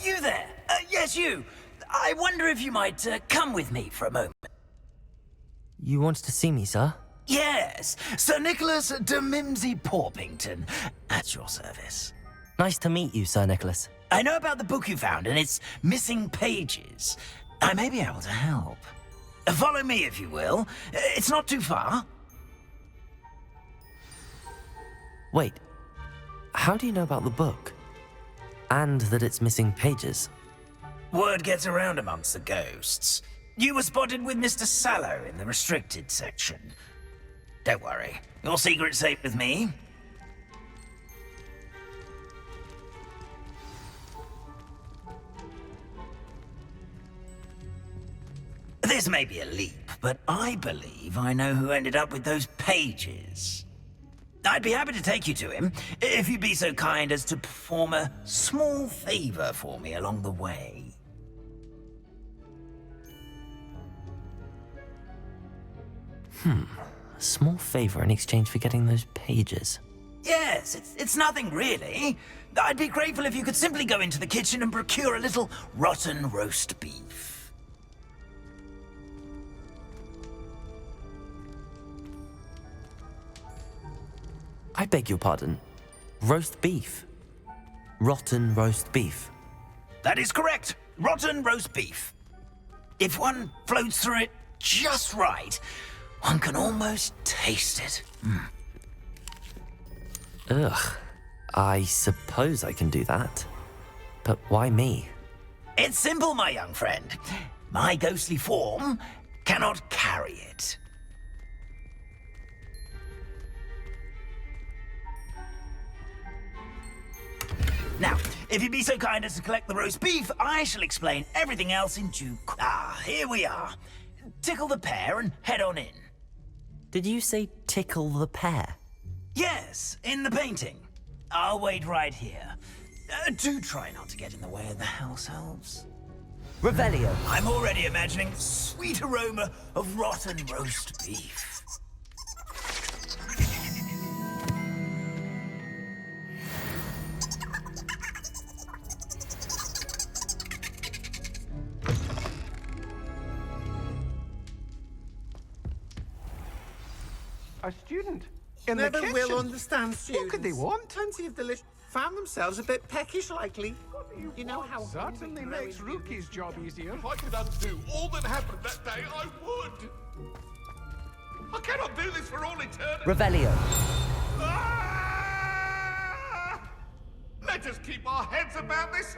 You there? Yes, you. I wonder if you might come with me for a moment. You wanted to see me, sir? Yes, Sir Nicholas de Mimsy Porpington, at your service. Nice to meet you, Sir Nicholas. I know about the book you found and its missing pages. I may be able to help. Follow me, if you will. It's not too far. Wait, how do you know about the book? And that it's missing pages? Word gets around amongst the ghosts. You were spotted with Mr. Sallow in the restricted section. Don't worry, your secret's safe with me. This may be a leap, but I believe I know who ended up with those pages. I'd be happy to take you to him, if you'd be so kind as to perform a small favor for me along the way. A small favor in exchange for getting those pages. Yes, it's nothing really. I'd be grateful if you could simply go into the kitchen and procure a little rotten roast beef. I beg your pardon. Roast beef. Rotten roast beef. That is correct. Rotten roast beef. If one floats through it just right, one can almost taste it. Ugh. I suppose I can do that. But why me? It's simple, my young friend. My ghostly form cannot carry it. Now, if you'd be so kind as to collect the roast beef, I shall explain everything else in due course. Ah, here we are. Tickle the pear and head on in. Did you say tickle the pear? Yes, in the painting. I'll wait right here. Do try not to get in the way of the house elves. Revelio. I'm already imagining the sweet aroma of rotten roast beef. A student in the Never kitchen. will understand students. What could they want? Plenty of delicious. Found themselves a bit peckish, likely. You know how Certainly makes Rookie's job easier. If I could undo all that happened that day, I would. I cannot do this for all eternity. Revelio. Ah! Let us keep our heads about this.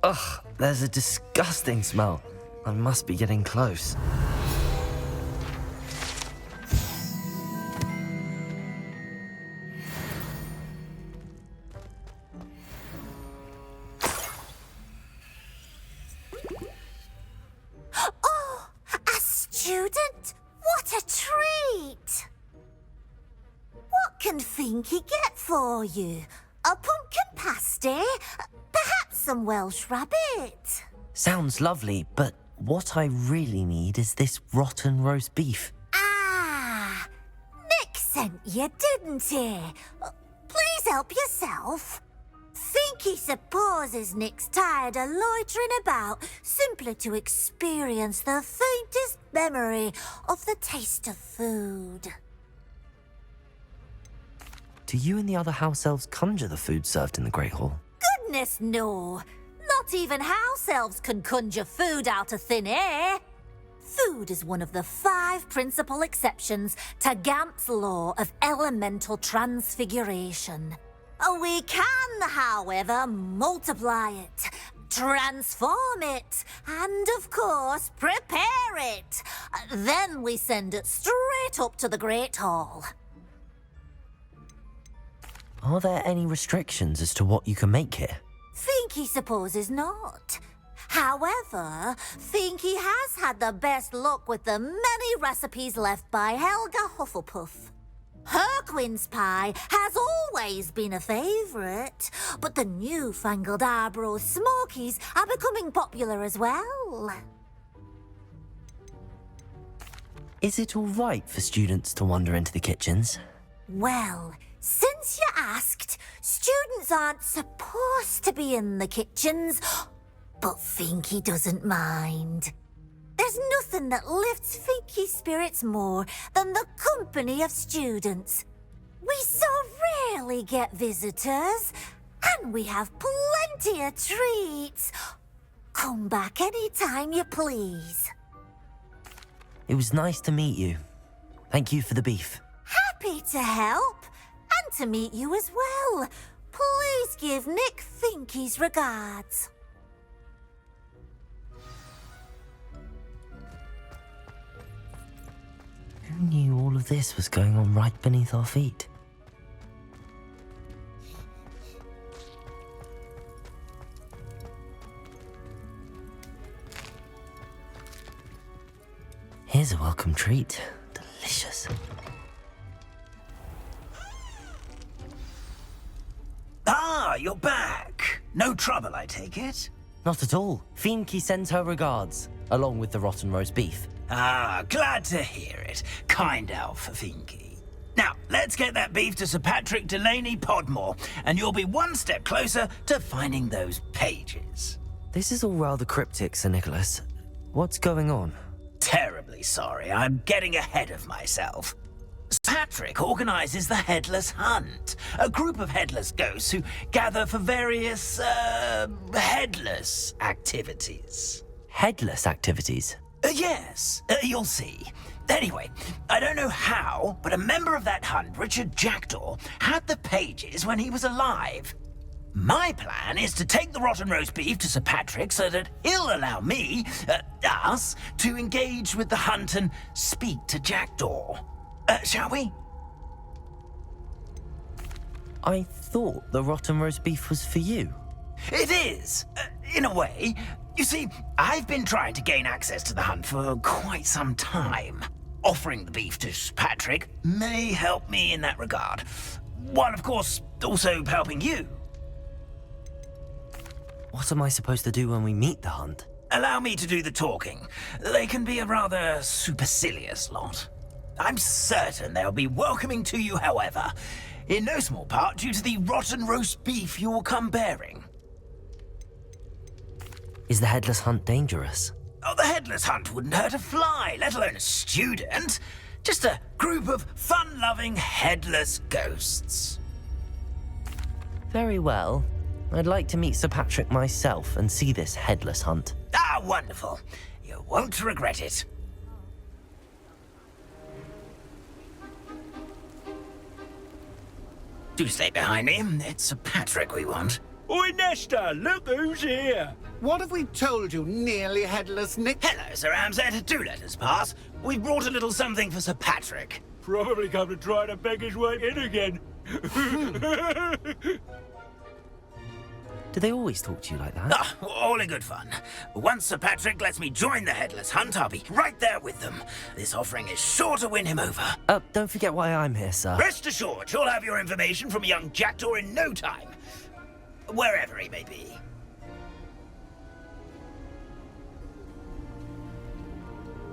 Ugh, there's a disgusting smell. I must be getting close. Oh, a student? What a treat! What can Finky get for you? A pumpkin pasty? Perhaps some Welsh rabbit? Sounds lovely, but what I really need is this rotten roast beef. Ah, Nick sent you, didn't he? Please help yourself. Finky supposes Nick's tired of loitering about simply to experience the faintest memory of the taste of food. Do you and the other house elves conjure the food served in the Great Hall? Goodness, no. Not even house elves can conjure food out of thin air. Food is one of the 5 principal exceptions to Gamp's law of elemental transfiguration. We can, however, multiply it, transform it, and, of course, prepare it. Then we send it straight up to the Great Hall. Are there any restrictions as to what you can make here? Finky supposes not. However, Finky has had the best luck with the many recipes left by Helga Hufflepuff. Harquin's pie has always been a favourite, but the newfangled Arborough Smokies are becoming popular as well. Is it all right for students to wander into the kitchens? Well, since you asked, students aren't supposed to be in the kitchens, but Finky doesn't mind. There's nothing that lifts Finky's spirits more than the company of students. We so rarely get visitors, and we have plenty of treats. Come back any time you please. It was nice to meet you. Thank you for the beef. Happy to help, and to meet you as well. Please give Nick Finky's regards. Who knew all of this was going on right beneath our feet? Here's a welcome treat. Delicious. Ah, you're back. No trouble, I take it? Not at all. Finky sends her regards, along with the rotten roast beef. Ah, glad to hear it. Kind elf, Finky. Now, let's get that beef to Sir Patrick Delaney Podmore, and you'll be one step closer to finding those pages. This is all rather cryptic, Sir Nicholas. What's going on? Terribly sorry, I'm getting ahead of myself. Sir Patrick organizes the Headless Hunt, a group of headless ghosts who gather for various, headless activities. Headless activities? Yes, you'll see. Anyway, I don't know how, but a member of that hunt, Richard Jackdaw, had the pages when he was alive. My plan is to take the rotten roast beef to Sir Patrick so that he'll allow me, us, to engage with the hunt and speak to Jackdaw. Shall we? I thought the rotten roast beef was for you. It is, in a way. You see, I've been trying to gain access to the hunt for quite some time. Offering the beef to Sir Patrick may help me in that regard. While, of course, also helping you. What am I supposed to do when we meet the hunt? Allow me to do the talking. They can be a rather supercilious lot. I'm certain they'll be welcoming to you, however, in no small part due to the rotten roast beef you'll come bearing. Is the headless hunt dangerous? Oh, the headless hunt wouldn't hurt a fly, let alone a student. Just a group of fun-loving headless ghosts. Very well. I'd like to meet Sir Patrick myself and see this headless hunt. Ah, wonderful. You won't regret it. Do stay behind me. It's Sir Patrick we want. Oi, Nesta, look who's here. What have we told you, nearly headless Nick? Hello, Sir Ramsay. Do let us pass. We've brought a little something for Sir Patrick. Probably come to try to beg his way in again. Do they always talk to you like that? Ah, all in good fun. Once Sir Patrick lets me join the Headless Hunt, I'll be right there with them. This offering is sure to win him over. Don't forget why I'm here, sir. Rest assured, you'll have your information from young Jackdaw in no time. Wherever he may be.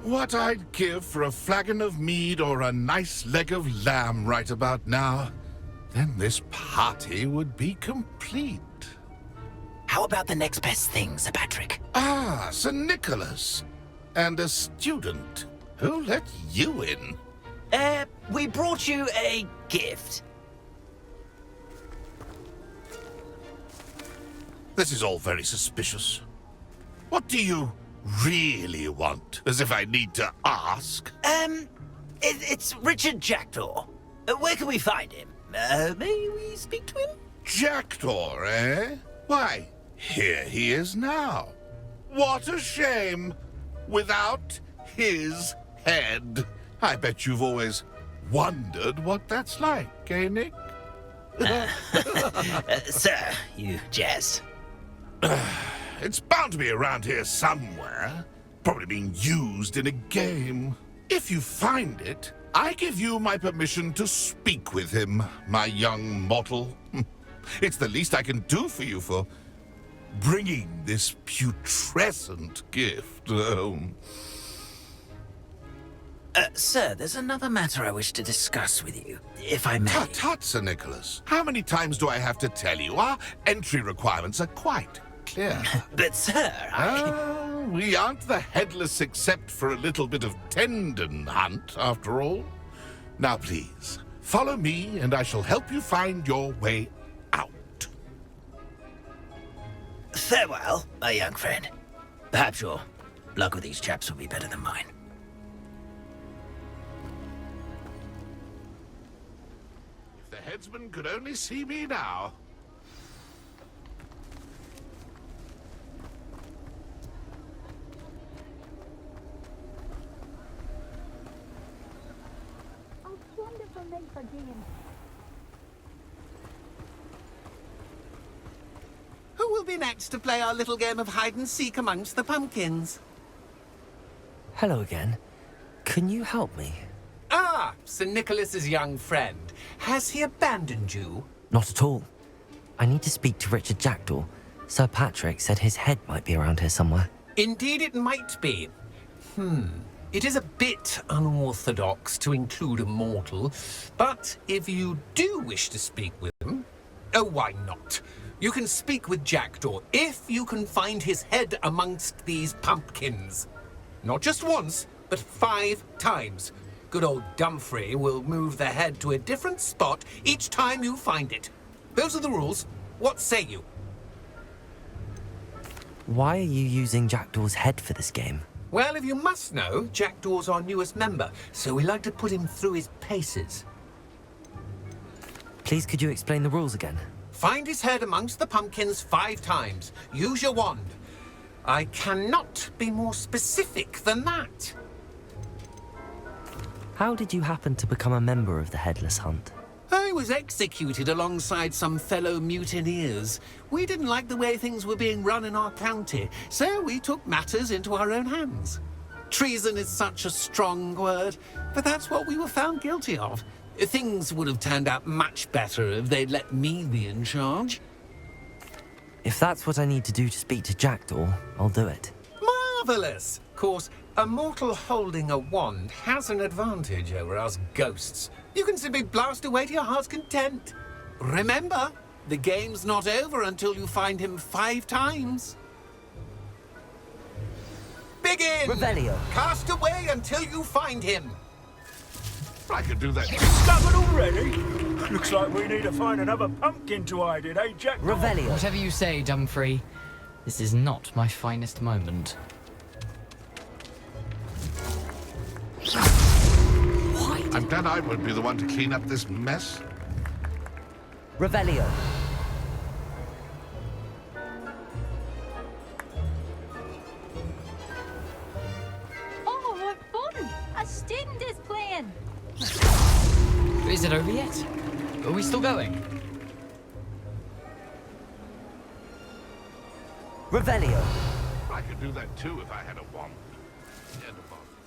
What I'd give for a flagon of mead or a nice leg of lamb right about now. Then this party would be complete. How about the next best thing, Sir Patrick? Ah, Sir Nicholas. And a student. Who let you in? We brought you a gift. This is all very suspicious. What do you really want? As if I need to ask. It's Richard Jackdaw. Where can we find him? May we speak to him? Jackdaw, eh? Why, here he is now. What a shame. Without his head. I bet you've always wondered what that's like, eh, Nick? Sir, you jest. It's bound to be around here somewhere. Probably being used in a game. If you find it, I give you my permission to speak with him, my young mortal. It's the least I can do for you for bringing this putrescent gift home. Sir, there's another matter I wish to discuss with you, if I may. Tut, tut, Sir Nicholas. How many times do I have to tell you? Our entry requirements are quite clear. But, sir, We aren't the headless except for a little bit of tendon hunt, after all. Now, please, follow me, and I shall help you find your way out. Farewell, my young friend. Perhaps your luck with these chaps will be better than mine. If the headsman could only see me now. Who will be next to play our little game of hide-and-seek amongst the pumpkins? Hello again. Can you help me? Ah, Sir Nicholas's young friend. Has he abandoned you? Not at all. I need to speak to Richard Jackdaw. Sir Patrick said his head might be around here somewhere. Indeed it might be. It is a bit unorthodox to include a mortal, but if you do wish to speak with him, oh, why not? You can speak with Jackdaw if you can find his head amongst these pumpkins. Not just once, but 5 times. Good old Dumfrey will move the head to a different spot each time you find it. Those are the rules. What say you? Why are you using Jackdaw's head for this game? Well, if you must know, Jackdaw's our newest member, so we like to put him through his paces. Please, could you explain the rules again? Find his head amongst the pumpkins 5 times. Use your wand. I cannot be more specific than that. How did you happen to become a member of the Headless Hunt? I was executed alongside some fellow mutineers. We didn't like the way things were being run in our county, so we took matters into our own hands. Treason is such a strong word, but that's what we were found guilty of. Things would have turned out much better if they'd let me be in charge. If that's what I need to do to speak to Jackdaw, I'll do it. Marvellous! Of course, a mortal holding a wand has an advantage over us ghosts. You can simply blast away to your heart's content. Remember, the game's not over until you find him 5 times. Begin! Revelio. Cast away until you find him. I could do that. Stubborn already? Looks like we need to find another pumpkin to hide in, eh, Jack? Revelio. Whatever you say, Dumfrey. This is not my finest moment. I'm glad I won't be the one to clean up this mess. Revelio. Oh, what fun! A student is playing. Is it over yet? Are we still going? Revelio. I could do that too if I had a wand.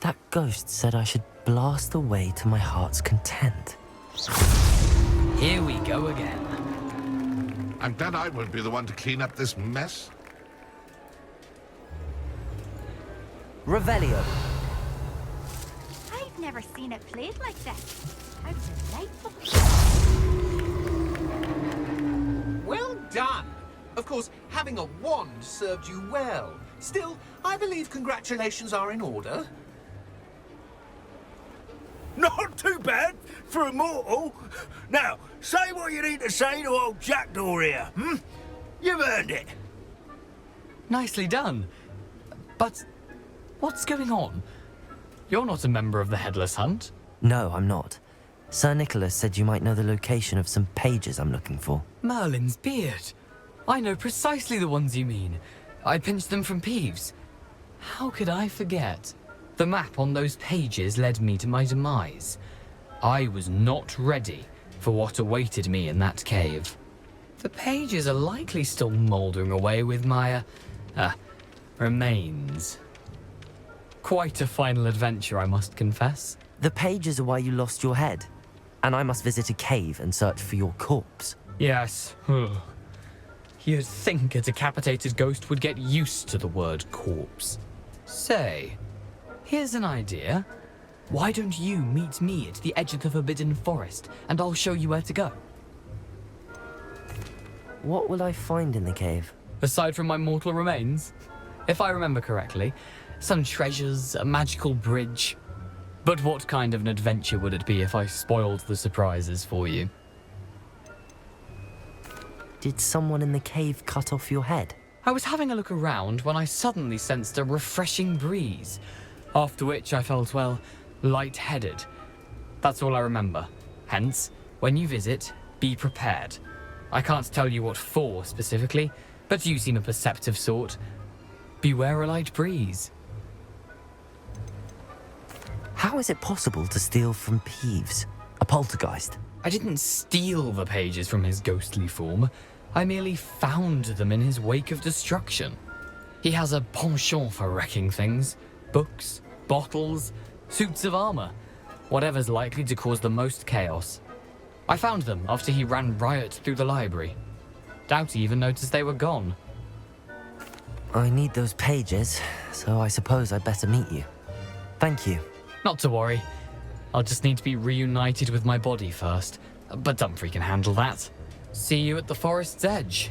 That ghost said I should blast away to my heart's content. Here we go again. I'm glad I won't be the one to clean up this mess. Revelio. I've never seen it played like this. How delightful. Well done. Of course, having a wand served you well. Still, I believe congratulations are in order. Not too bad for a mortal. Now, say what you need to say to old Jackdaw here, You've earned it. Nicely done. But what's going on? You're not a member of the Headless Hunt. No, I'm not. Sir Nicholas said you might know the location of some pages I'm looking for. Merlin's beard. I know precisely the ones you mean. I pinched them from Peeves. How could I forget? The map on those pages led me to my demise. I was not ready for what awaited me in that cave. The pages are likely still mouldering away with my, remains. Quite a final adventure, I must confess. The pages are why you lost your head, and I must visit a cave and search for your corpse. Yes. You'd think a decapitated ghost would get used to the word corpse. Say, here's an idea. Why don't you meet me at the edge of the Forbidden Forest, and I'll show you where to go? What will I find in the cave? Aside from my mortal remains? If I remember correctly, some treasures, a magical bridge. But what kind of an adventure would it be if I spoiled the surprises for you? Did someone in the cave cut off your head? I was having a look around when I suddenly sensed a refreshing breeze, after which I felt, well, lightheaded. That's all I remember. Hence, when you visit, be prepared. I can't tell you what for specifically, but you seem a perceptive sort. Beware a light breeze. How is it possible to steal from Peeves, a poltergeist? I didn't steal the pages from his ghostly form. I merely found them in his wake of destruction. He has a penchant for wrecking things. Books, bottles, suits of armor. Whatever's likely to cause the most chaos. I found them after he ran riot through the library. Doubt he even noticed they were gone. I need those pages, so I suppose I'd better meet you. Thank you. Not to worry. I'll just need to be reunited with my body first. But Dumfries can handle that. See you at the forest's edge.